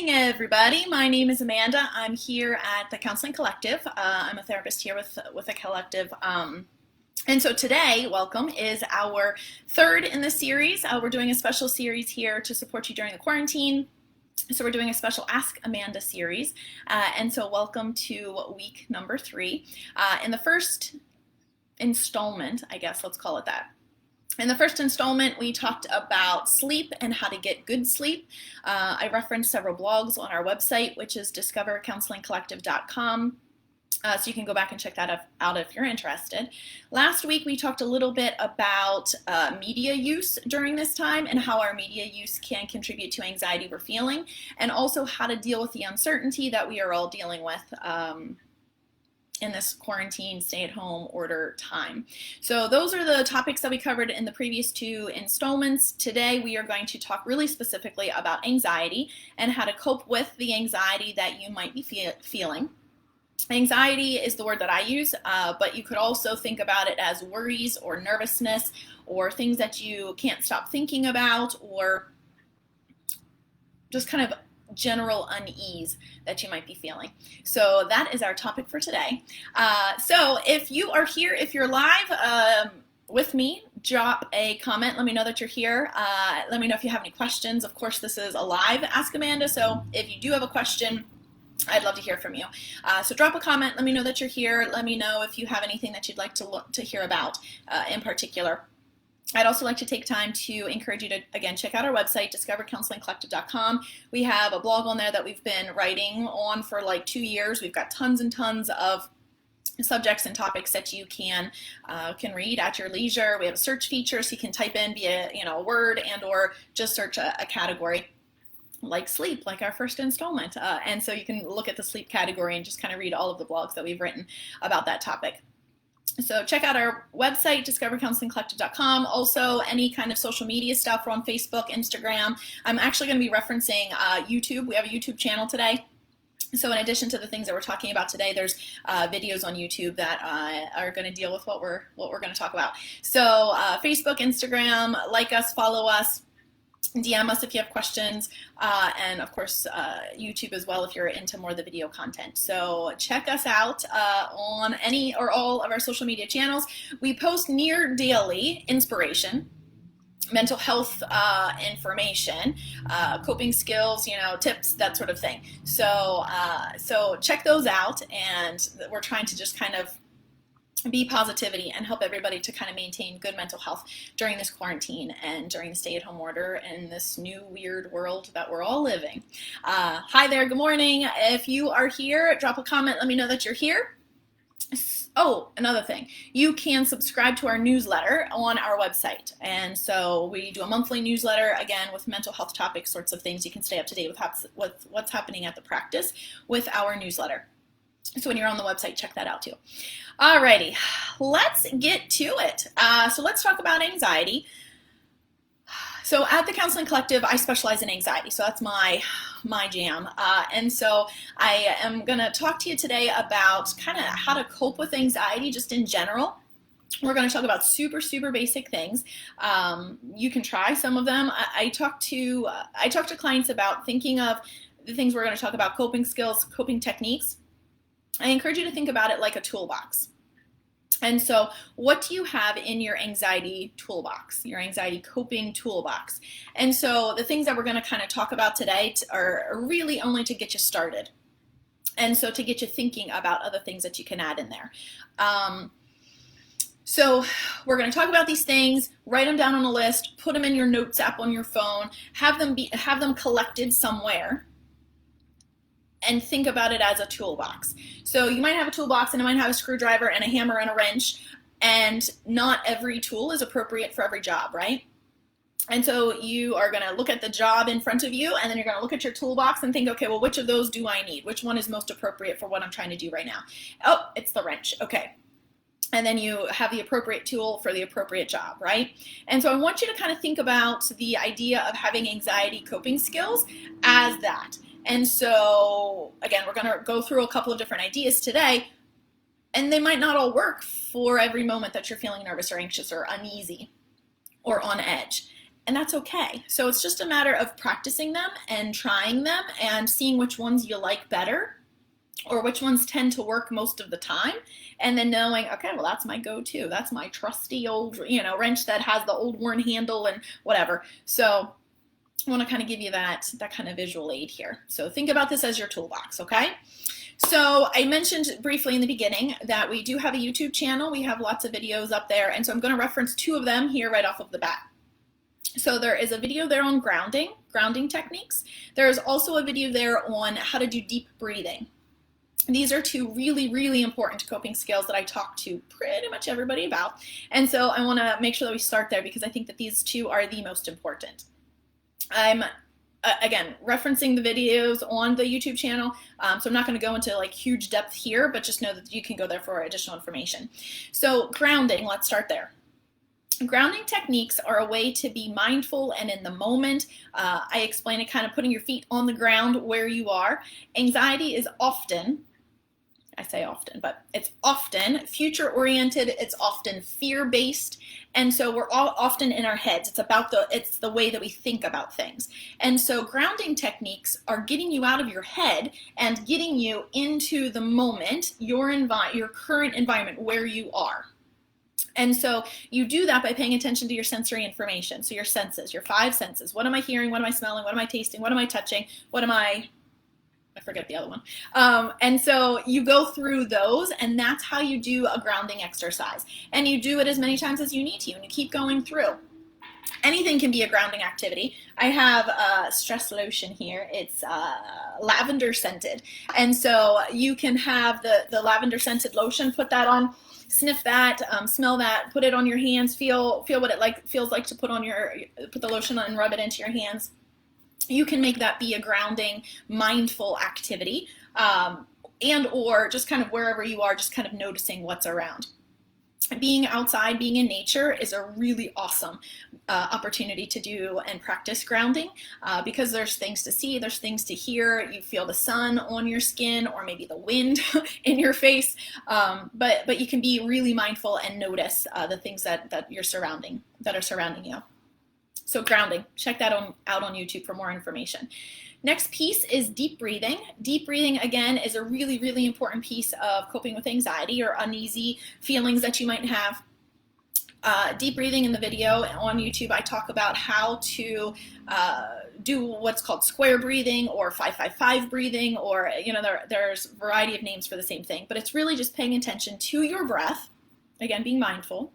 morning, everybody. My name is Amanda. I'm here at the Counseling Collective. I'm a therapist here with the collective. And so today, welcome, is our third in the series. We're doing a special series here to support you during the quarantine. So we're doing a special Ask Amanda series. And so welcome to week number 3. In the first installment, I guess, let's call it that. In the first installment, we talked about sleep and how to get good sleep. I referenced several blogs on our website, which is discovercounselingcollective.com. So you can go back and check that out if you're interested. Last week, we talked a little bit about media use during this time and how our media use can contribute to anxiety we're feeling, and also how to deal with the uncertainty that we are all dealing with in this quarantine stay-at-home order time. So those are the topics that we covered in the previous 2 installments. Today we are going to talk really specifically about anxiety and how to cope with the anxiety that you might be feeling. Anxiety is the word that I use, but you could also think about it as worries or nervousness or things that you can't stop thinking about, or just kind of general unease that you might be feeling. So that is our topic for today. So if you are here, if you're live with me, drop a comment. Let me know that you're here. Let me know if you have any questions. Of course, this is a live Ask Amanda, so if you do have a question, I'd love to hear from you. So drop a comment. Let me know that you're here. Let me know if you have anything that you'd like to hear about in particular. I'd also like to take time to encourage you to, again, check out our website, discovercounselingcollective.com. We have a blog on there that we've been writing on for like 2 years. We've got tons and tons of subjects and topics that you can read at your leisure. We have a search feature, so you can type in via a word and or just search a category like sleep, like our first installment. And so you can look at the sleep category and just kind of read all of the blogs that we've written about that topic. So check out our website, discovercounselingcollective.com. Also, any kind of social media stuff. We're on Facebook, Instagram. I'm actually going to be referencing YouTube. We have a YouTube channel today. So in addition to the things that we're talking about today, there's videos on YouTube that are going to deal with what we're going to talk about. So Facebook, Instagram, like us, follow us. DM us if you have questions, and of course YouTube as well if you're into more of the video content. So check us out on any or all of our social media channels. We post near daily inspiration, mental health information, coping skills, tips, that sort of thing. So check those out, and we're trying to just kind of be positivity and help everybody to kind of maintain good mental health during this quarantine and during the stay-at-home order in this new weird world that we're all living. Hi there, good morning. If you are here, drop a comment, let me know that you're here. Oh, another thing, you can subscribe to our newsletter on our website. And so we do a monthly newsletter, again, with mental health topics, sorts of things. You can stay up to date with what's happening at the practice with our newsletter. So when you're on the website, check that out too. Alrighty, let's get to it. So let's talk about anxiety. So at the Counseling Collective, I specialize in anxiety. So that's my jam. And so I am going to talk to you today about kind of how to cope with anxiety just in general. We're going to talk about super, super basic things. You can try some of them. I talk to clients about thinking of the things we're going to talk about: coping skills, coping techniques. I encourage you to think about it like a toolbox. And so what do you have in your anxiety toolbox, your anxiety coping toolbox? And so the things that we're going to kind of talk about today are really only to get you started. And so to get you thinking about other things that you can add in there. So we're going to talk about these things, write them down on a list, put them in your notes app on your phone, have them collected somewhere, and think about it as a toolbox. So you might have a toolbox and it might have a screwdriver and a hammer and a wrench, and not every tool is appropriate for every job, right? And so you are going to look at the job in front of you, and then you're going to look at your toolbox and think, okay, well, which of those do I need? Which one is most appropriate for what I'm trying to do right now? Oh, it's the wrench. Okay. And then you have the appropriate tool for the appropriate job, right? And so I want you to kind of think about the idea of having anxiety coping skills as that. And so, again, we're going to go through a couple of different ideas today, and they might not all work for every moment that you're feeling nervous or anxious or uneasy or on edge. and that's okay. So it's just a matter of practicing them and trying them and seeing which ones you like better or which ones tend to work most of the time, and then knowing, okay, well, that's my go-to. That's my trusty old, wrench that has the old worn handle and whatever. So I want to kind of give you that kind of visual aid here. So think about this as your toolbox, okay? So I mentioned briefly in the beginning that we do have a YouTube channel. We have lots of videos up there, and so I'm going to reference 2 of them here right off of the bat. So there is a video there on grounding techniques. There is also a video there on how to do deep breathing. These are 2 really, really important coping skills that I talk to pretty much everybody about. And so I want to make sure that we start there because I think that these 2 are the most important. I'm, again, referencing the videos on the YouTube channel, so I'm not going to go into like huge depth here, but just know that you can go there for additional information. So grounding, let's start there. Grounding techniques are a way to be mindful and in the moment. I explain it kind of putting your feet on the ground where you are. Anxiety is often, I say often, but it's often future-oriented, it's often fear-based, and so we're all often in our heads. It's the way that we think about things. And so grounding techniques are getting you out of your head and getting you into the moment, your current environment, where you are. And so you do that by paying attention to your sensory information. So your senses, your 5 senses. What am I hearing? What am I smelling? What am I tasting? What am I touching? I forget the other one. And so you go through those, and that's how you do a grounding exercise. And you do it as many times as you need to, and you keep going through. Anything can be a grounding activity. I have a stress lotion here. It's lavender scented. And so you can have the lavender scented lotion, put that on, sniff that, smell that, put it on your hands, feel what it feels like to put the lotion on and rub it into your hands. You can make that be a grounding, mindful activity, and or just kind of wherever you are, just kind of noticing what's around. Being outside, being in nature is a really awesome opportunity to do and practice grounding because there's things to see, there's things to hear, you feel the sun on your skin or maybe the wind in your face, but you can be really mindful and notice the things that are surrounding you. So grounding, check that out on YouTube for more information. Next piece is deep breathing. Deep breathing, again, is a really, really important piece of coping with anxiety or uneasy feelings that you might have. Deep breathing in the video on YouTube, I talk about how to do what's called square breathing or 5-5-5 breathing, or there's a variety of names for the same thing, but it's really just paying attention to your breath, again, being mindful,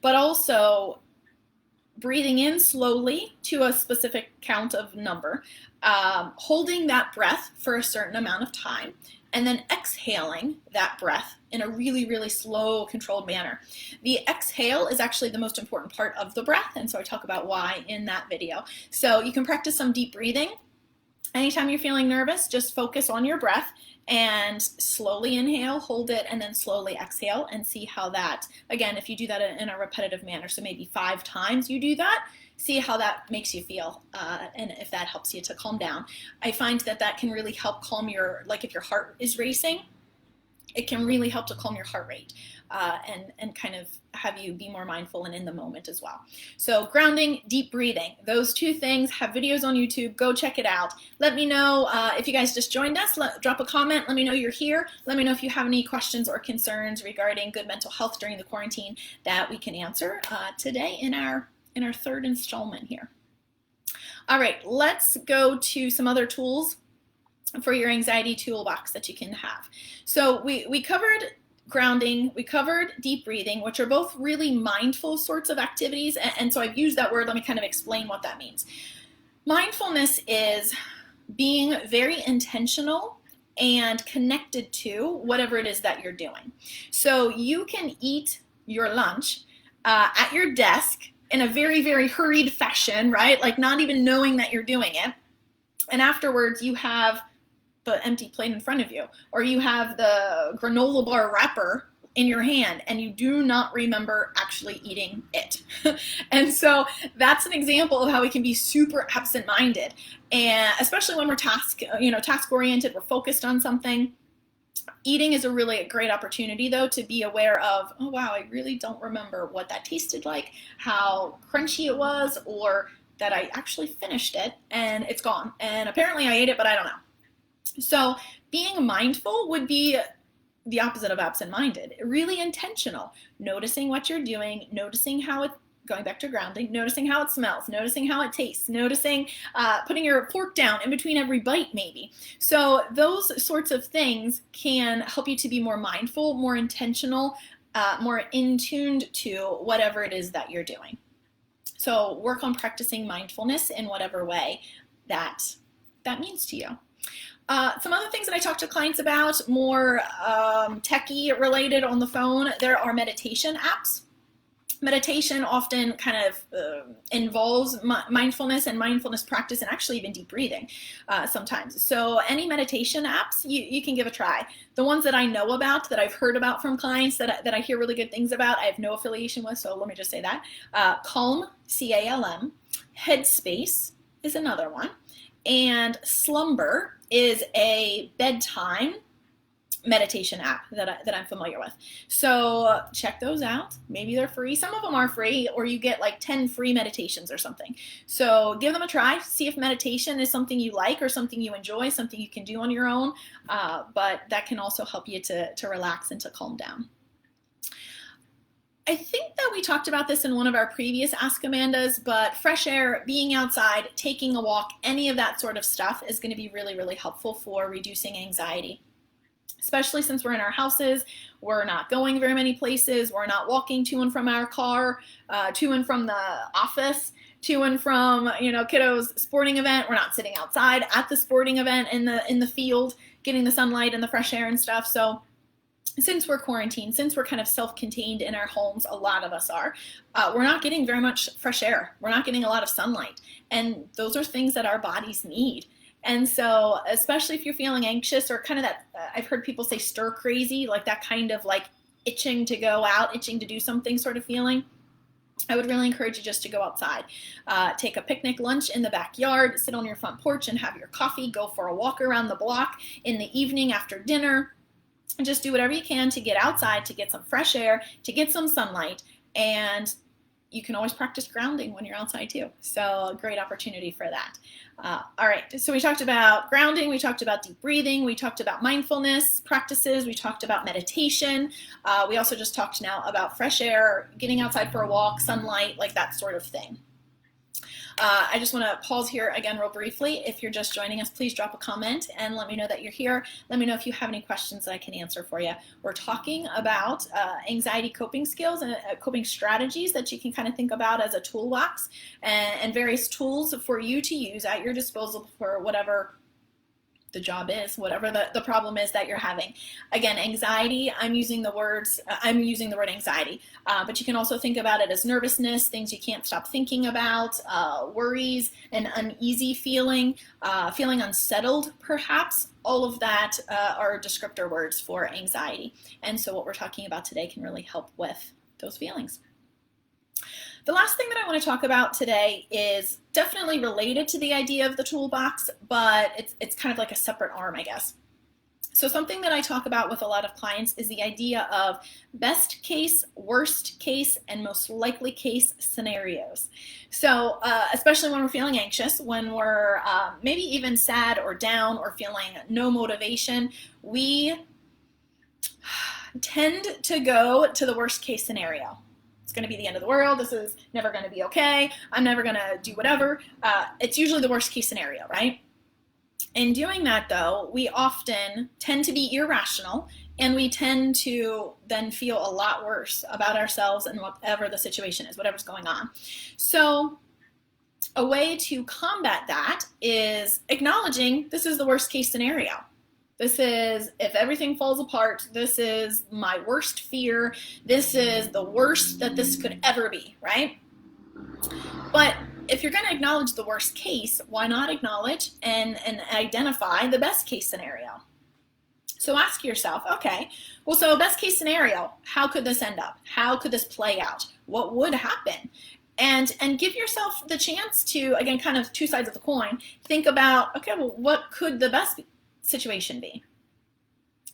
but also breathing in slowly to a specific count of number, holding that breath for a certain amount of time, and then exhaling that breath in a really, really slow, controlled manner. The exhale is actually the most important part of the breath, and so I talk about why in that video. So you can practice some deep breathing. Anytime you're feeling nervous, just focus on your breath and slowly inhale, hold it, and then slowly exhale, and see how that, again, if you do that in a repetitive manner, so maybe 5 times you do that, see how that makes you feel, and if that helps you to calm down. I find that can really help calm if your heart is racing, it can really help to calm your heart rate and kind of have you be more mindful and in the moment as well. So grounding, deep breathing, those 2 things, have videos on YouTube. Go check it out. Let me know if you guys just joined us. Drop a comment. Let me know you're here. Let me know if you have any questions or concerns regarding good mental health during the quarantine that we can answer today in our 3rd installment here. All right, let's go to some other tools for your anxiety toolbox that you can have. So we covered grounding, we covered deep breathing, which are both really mindful sorts of activities, and so I've used that word. Let me kind of explain what that means. Mindfulness is being very intentional and connected to whatever it is that you're doing. So you can eat your lunch at your desk in a very, very hurried fashion, right? Like not even knowing that you're doing it, and afterwards you have the empty plate in front of you, or you have the granola bar wrapper in your hand and you do not remember actually eating it. And so that's an example of how we can be super absent-minded, and especially when we're task oriented, we're focused on something. Eating is a really great opportunity, though, to be aware of, oh, wow, I really don't remember what that tasted like, how crunchy it was, or that I actually finished it and it's gone. And apparently I ate it, but I don't know. So being mindful would be the opposite of absent-minded, really intentional, noticing what you're doing, noticing how it, going back to grounding, noticing how it smells, noticing how it tastes, noticing, putting your fork down in between every bite maybe. So those sorts of things can help you to be more mindful, more intentional, more in tuned to whatever it is that you're doing. So work on practicing mindfulness in whatever way that means to you. Some other things that I talk to clients about, more techie related on the phone, there are meditation apps. Meditation often kind of involves mindfulness and mindfulness practice, and actually even deep breathing sometimes. So any meditation apps you can give a try. The ones that I know about, that I've heard about from clients, that I hear really good things about, I have no affiliation with, so let me just say that. Calm, C-A-L-M, Headspace is another one, and Slumber is a bedtime meditation app that I'm familiar with. So check those out. Maybe they're free. Some of them are free, or you get like 10 free meditations or something. So give them a try. See if meditation is something you like or something you enjoy, something you can do on your own. But that can also help you to relax and to calm down. I think that we talked about this in one of our previous Ask Amandas, but fresh air, being outside, taking a walk, any of that sort of stuff is going to be really, really helpful for reducing anxiety. Especially since we're in our houses, we're not going very many places, we're not walking to and from our car, to and from the office, to and from, kiddos' sporting event. We're not sitting outside at the sporting event in the field, getting the sunlight and the fresh air and stuff. So since we're quarantined, since we're kind of self-contained in our homes, a lot of us are, we're not getting very much fresh air. We're not getting a lot of sunlight. And those are things that our bodies need. And so, especially if you're feeling anxious or kind of that, I've heard people say stir crazy, like that kind of like itching to go out, itching to do something sort of feeling, I would really encourage you just to go outside. Take a picnic lunch in the backyard, sit on your front porch and have your coffee, go for a walk around the block in the evening after dinner, and just do whatever you can to get outside, to get some fresh air, to get some sunlight, and you can always practice grounding when you're outside too. So a great opportunity for that. All right, so we talked about grounding, we talked about deep breathing, we talked about mindfulness practices, we talked about meditation. We also just talked now about fresh air, getting outside for a walk, sunlight, like that sort of thing. I just want to pause here again real briefly. If you're just joining us, please drop a comment and let me know that you're here. Let me know if you have any questions that I can answer for you. We're talking about anxiety coping skills and coping strategies that you can kind of think about as a toolbox, and various tools for you to use at your disposal for whatever the job is, whatever the problem is that you're having. Again, anxiety, I'm using the word anxiety, but you can also think about it as nervousness, things you can't stop thinking about, worries, an uneasy feeling, feeling unsettled perhaps. All of that are descriptor words for anxiety. And so what we're talking about today can really help with those feelings. The last thing that I want to talk about today is definitely related to the idea of the toolbox, but it's kind of like a separate arm, I guess. So something that I talk about with a lot of clients is the idea of best case, worst case, and most likely case scenarios. So especially when we're feeling anxious, when we're maybe even sad or down or feeling no motivation, we tend to go to the worst case scenario. Going to be the end of the world. This is never going to be okay. I'm never going to do whatever. It's usually the worst case scenario, right? In doing that, though, we often tend to be irrational, and we tend to then feel a lot worse about ourselves and whatever the situation is, whatever's going on. So a way to combat that is acknowledging this is the worst case scenario. This is, if everything falls apart, this is my worst fear. This is the worst that this could ever be, right? But if you're going to acknowledge the worst case, why not acknowledge and identify the best case scenario? So ask yourself, okay, well, so best case scenario, how could this end up? How could this play out? What would happen? And give yourself the chance to, again, kind of two sides of the coin, think about, okay, well, what could the best situation be?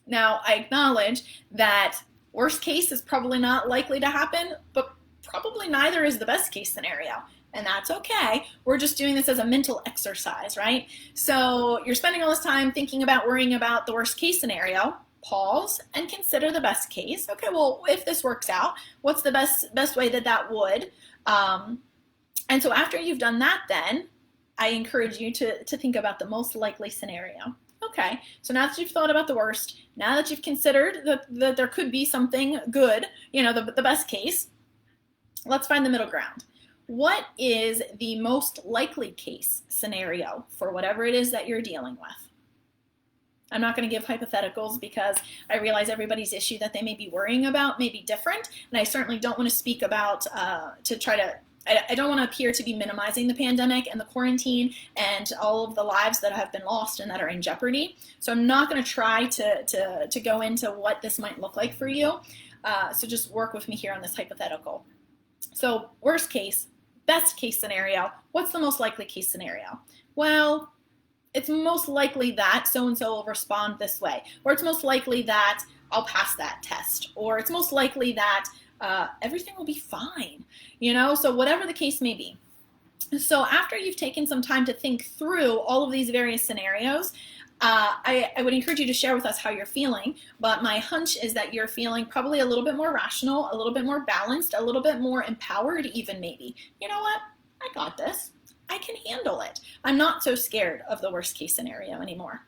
Now, I acknowledge that worst case is probably not likely to happen, but probably neither is the best case scenario. And that's okay. We're just doing this as a mental exercise, right? So you're spending all this time thinking about worrying about the worst case scenario. Pause and consider the best case. Okay, well, if this works out, what's the best way that would? And so after you've done that, then I encourage you to think about the most likely scenario. Okay, so now that you've thought about the worst, now that you've considered that there could be something good, the best case, let's find the middle ground. What is the most likely case scenario for whatever it is that you're dealing with? I'm not going to give hypotheticals because I realize everybody's issue that they may be worrying about may be different, and I certainly don't want to speak about I don't want to appear to be minimizing the pandemic and the quarantine and all of the lives that have been lost and that are in jeopardy. So I'm not going to try to go into what this might look like for you. So just work with me here on this hypothetical. So worst case, best case scenario, what's the most likely case scenario? Well, it's most likely that so-and-so will respond this way, or it's most likely that I'll pass that test, or it's most likely that everything will be fine, so whatever the case may be. So after you've taken some time to think through all of these various scenarios, I would encourage you to share with us how you're feeling, but my hunch is that you're feeling probably a little bit more rational, a little bit more balanced, a little bit more empowered even maybe. You know what? I got this. I can handle it. I'm not so scared of the worst case scenario anymore.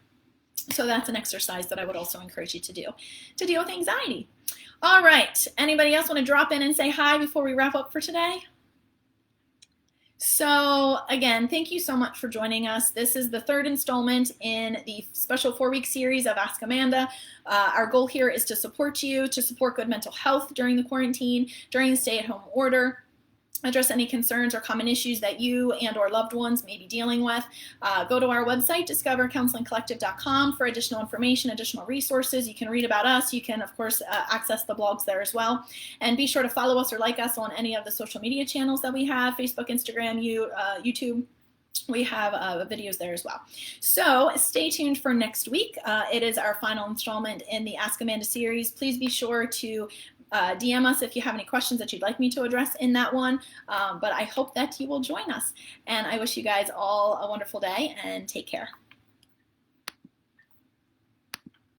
So that's an exercise that I would also encourage you to do to deal with anxiety. All right, anybody else want to drop in and say hi before we wrap up for today? So again, thank you so much for joining us. This is the third installment in the special 4-week series of Ask Amanda. Our goal here is to support you, to support good mental health during the quarantine, during the stay-at-home order, address any concerns or common issues that you and or loved ones may be dealing with. Go to our website, discovercounselingcollective.com, for additional information, additional resources. You can read about us. You can, of course, access the blogs there as well. And be sure to follow us or like us on any of the social media channels that we have, Facebook, Instagram, YouTube. We have videos there as well. So stay tuned for next week. It is our final installment in the Ask Amanda series. Please be sure to DM us if you have any questions that you'd like me to address in that one. But I hope that you will join us. And I wish you guys all a wonderful day and take care.